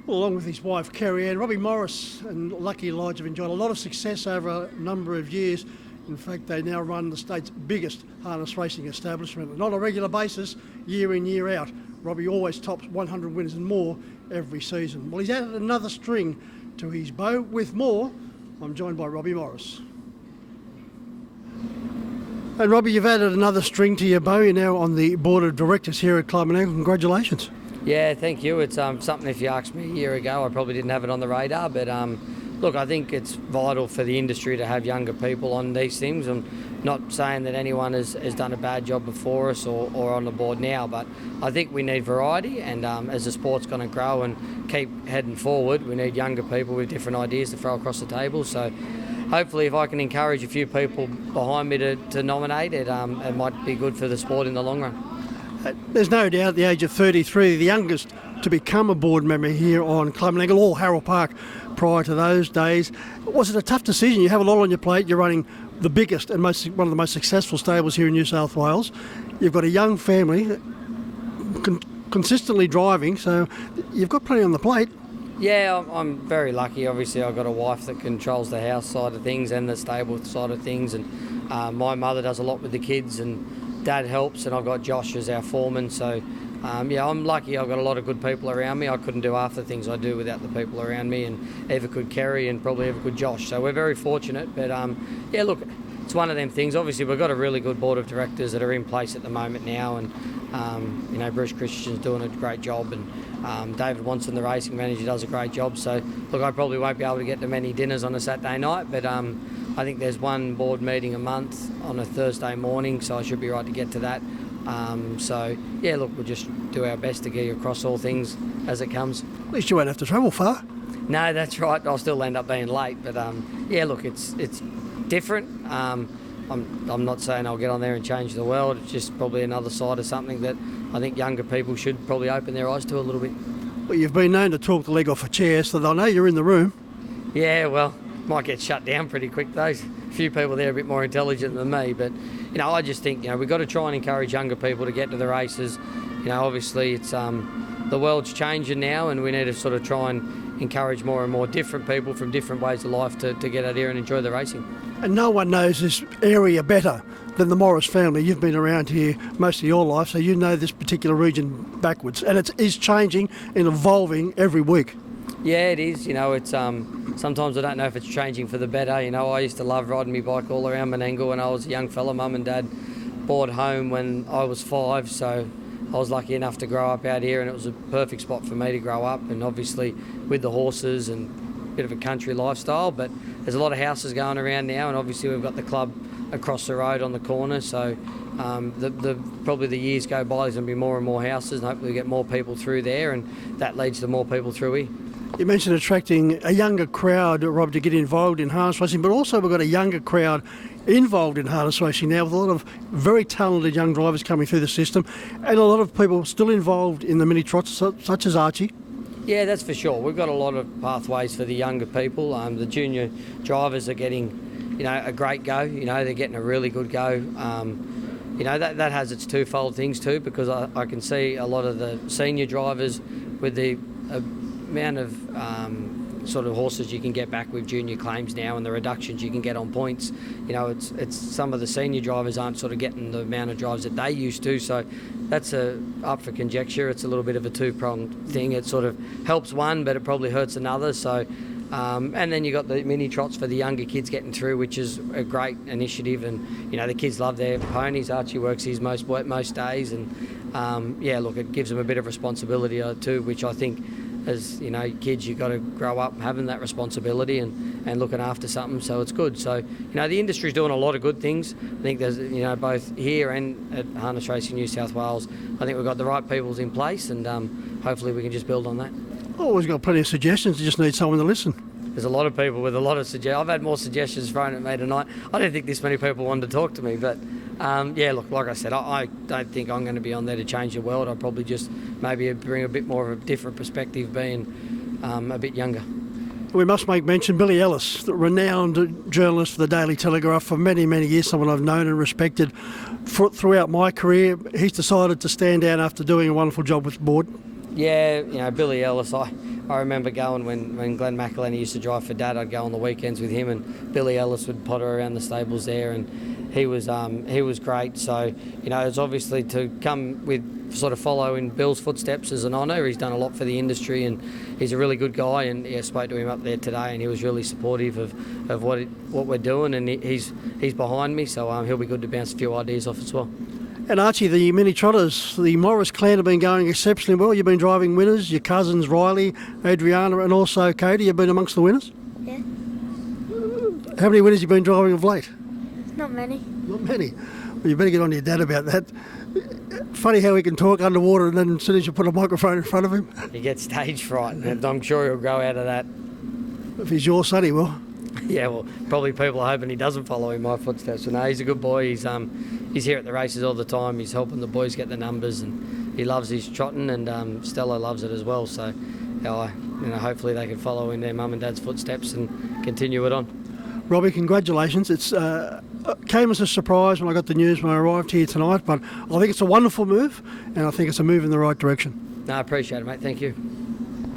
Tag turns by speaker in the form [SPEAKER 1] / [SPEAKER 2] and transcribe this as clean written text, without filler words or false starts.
[SPEAKER 1] Well, along with his wife Kerry Ann, Robbie Morris and Lucky Lodge have enjoyed a lot of success over a number of years. In fact, they now run the state's biggest harness racing establishment. And on a regular basis, year in, year out, Robbie always tops 100 winners and more every season. Well, he's added another string to his bow. With more, I'm joined by Robbie Morris. And Robbie, you've added another string to your bow. You're now on the board of directors here at Club & Angle. Congratulations.
[SPEAKER 2] Yeah, thank you. It's something, if you asked me a year ago, I probably didn't have it on the radar. But look, I think it's vital for the industry to have younger people on these things. I'm not saying that anyone has done a bad job before us or on the board now, but I think we need variety. And as the sport's going to grow and keep heading forward, we need younger people with different ideas to throw across the table. So hopefully, if I can encourage a few people behind me to nominate, it might be good for the sport in the long run.
[SPEAKER 1] There's no doubt at the age of 33, the youngest to become a board member here on Club & Angle, or Harold Park prior to those days. Was it a tough decision? You have a lot on your plate. You're running the biggest and one of the most successful stables here in New South Wales. You've got a young family, consistently driving, so you've got plenty on the plate.
[SPEAKER 2] Yeah, I'm very lucky. Obviously, I've got a wife that controls the house side of things and the stable side of things, and my mother does a lot with the kids, and Dad helps, and I've got Josh as our foreman. So, yeah, I'm lucky. I've got a lot of good people around me. I couldn't do half the things I do without the people around me, and ever could Kerry and probably ever could Josh. So we're very fortunate. But, yeah, look, it's one of them things. Obviously, we've got a really good board of directors that are in place at the moment now, and, you know, Bruce Christian's doing a great job, and David Watson, the racing manager, does a great job. So, look, I probably won't be able to get to many dinners on a Saturday night, but I think there's one board meeting a month on a Thursday morning, so I should be right to get to that. So, yeah, look, we'll just do our best to get you across all things as it comes.
[SPEAKER 1] At least you won't have to travel far.
[SPEAKER 2] No, that's right. I'll still end up being late, but yeah, look, it's different. I'm not saying I'll get on there and change the world. It's just probably another side of something that I think younger people should probably open their eyes to a little bit.
[SPEAKER 1] Well, you've been known to talk the leg off a chair, so they'll know you're in the room.
[SPEAKER 2] Yeah, well, might get shut down pretty quick though. A few people there are a bit more intelligent than me, but you know, I just think, you know, we've got to try and encourage younger people to get to the races. You know, obviously it's the world's changing now, and we need to sort of try and encourage more and more different people from different ways of life to get out here and enjoy the racing.
[SPEAKER 1] And no one knows this area better than the Morris family. You've been around here most of your life, so you know this particular region backwards, and it is changing and evolving every week.
[SPEAKER 2] Yeah, it is. You know, it's sometimes I don't know if it's changing for the better. You know, I used to love riding my bike all around Menangle when I was a young fella. Mum and Dad bought home when I was 5, so I was lucky enough to grow up out here, and it was a perfect spot for me to grow up, and obviously with the horses and a bit of a country lifestyle. But there's a lot of houses going around now, and obviously we've got the club across the road on the corner, so probably the years go by, there's going to be more and more houses, and hopefully we get more people through there, and that leads to more people through here.
[SPEAKER 1] You mentioned attracting a younger crowd, Rob, to get involved in harness racing, but also we've got a younger crowd involved in harness racing now, with a lot of very talented young drivers coming through the system, and a lot of people still involved in the mini trots, such as Archie.
[SPEAKER 2] Yeah, that's for sure. We've got a lot of pathways for the younger people. The junior drivers are getting, you know, a great go. You know, they're getting a really good go. You know, that has its twofold things too, because I can see a lot of the senior drivers with the amount of sort of horses you can get back with junior claims now, and the reductions you can get on points. You know, it's some of the senior drivers aren't sort of getting the amount of drives that they used to, so that's up for conjecture. It's a little bit of a two-pronged thing. It sort of helps one, but it probably hurts another. So, and then you got the mini trots for the younger kids getting through, which is a great initiative. And you know, the kids love their ponies. Archie works his most days, and yeah, look, it gives them a bit of responsibility too, which I think, as you know, kids, you've got to grow up having that responsibility and looking after something, so it's good. So, you know, the industry's doing a lot of good things. I think there's, you know, both here and at Harness Racing New South Wales, I think we've got the right peoples in place, and hopefully we can just build on that.
[SPEAKER 1] Always got plenty of suggestions, you just need someone to listen.
[SPEAKER 2] There's a lot of people with a lot of suggestions. I've had more suggestions thrown at me tonight. I don't think this many people wanted to talk to me, but yeah, look, like I said, I don't think I'm going to be on there to change the world. I'll probably just maybe bring a bit more of a different perspective, being a bit younger.
[SPEAKER 1] We must make mention, Billy Ellis, the renowned journalist for the Daily Telegraph for many, many years, someone I've known and respected throughout my career. He's decided to stand down after doing a wonderful job with the board.
[SPEAKER 2] Yeah, you know, Billy Ellis, I remember going when Glenn McElhenney used to drive for Dad. I'd go on the weekends with him, and Billy Ellis would potter around the stables there, and he was great. So it's obviously to come with sort of follow in Bill's footsteps as an honour. He's done a lot for the industry, and he's a really good guy. And I spoke to him up there today, and he was really supportive of what we're doing, and he's behind me. So he'll be good to bounce a few ideas off as well.
[SPEAKER 1] And Archie, the mini trotters, the Morris clan have been going exceptionally well. You've been driving winners, your cousins Riley, Adriana and also Cody have been amongst the winners?
[SPEAKER 3] Yeah.
[SPEAKER 1] How many winners have you been driving of late?
[SPEAKER 3] Not many.
[SPEAKER 1] Not many. Well, you better get on to your dad about that. Funny how he can talk underwater and then as soon as you put a microphone in front of him.
[SPEAKER 2] He gets stage fright, and I'm sure he'll grow out of that.
[SPEAKER 1] If he's your son, he will.
[SPEAKER 2] Yeah, well, probably people are hoping he doesn't follow in my footsteps. But no, he's a good boy. He's here at the races all the time. He's helping the boys get the numbers, and he loves his trotting, and Stella loves it as well. So, hopefully they can follow in their mum and dad's footsteps and continue it on.
[SPEAKER 1] Robbie, congratulations. It's came as a surprise when I got the news when I arrived here tonight, but I think it's a wonderful move, and I think it's a move in the right direction.
[SPEAKER 2] No, I appreciate it, mate. Thank you.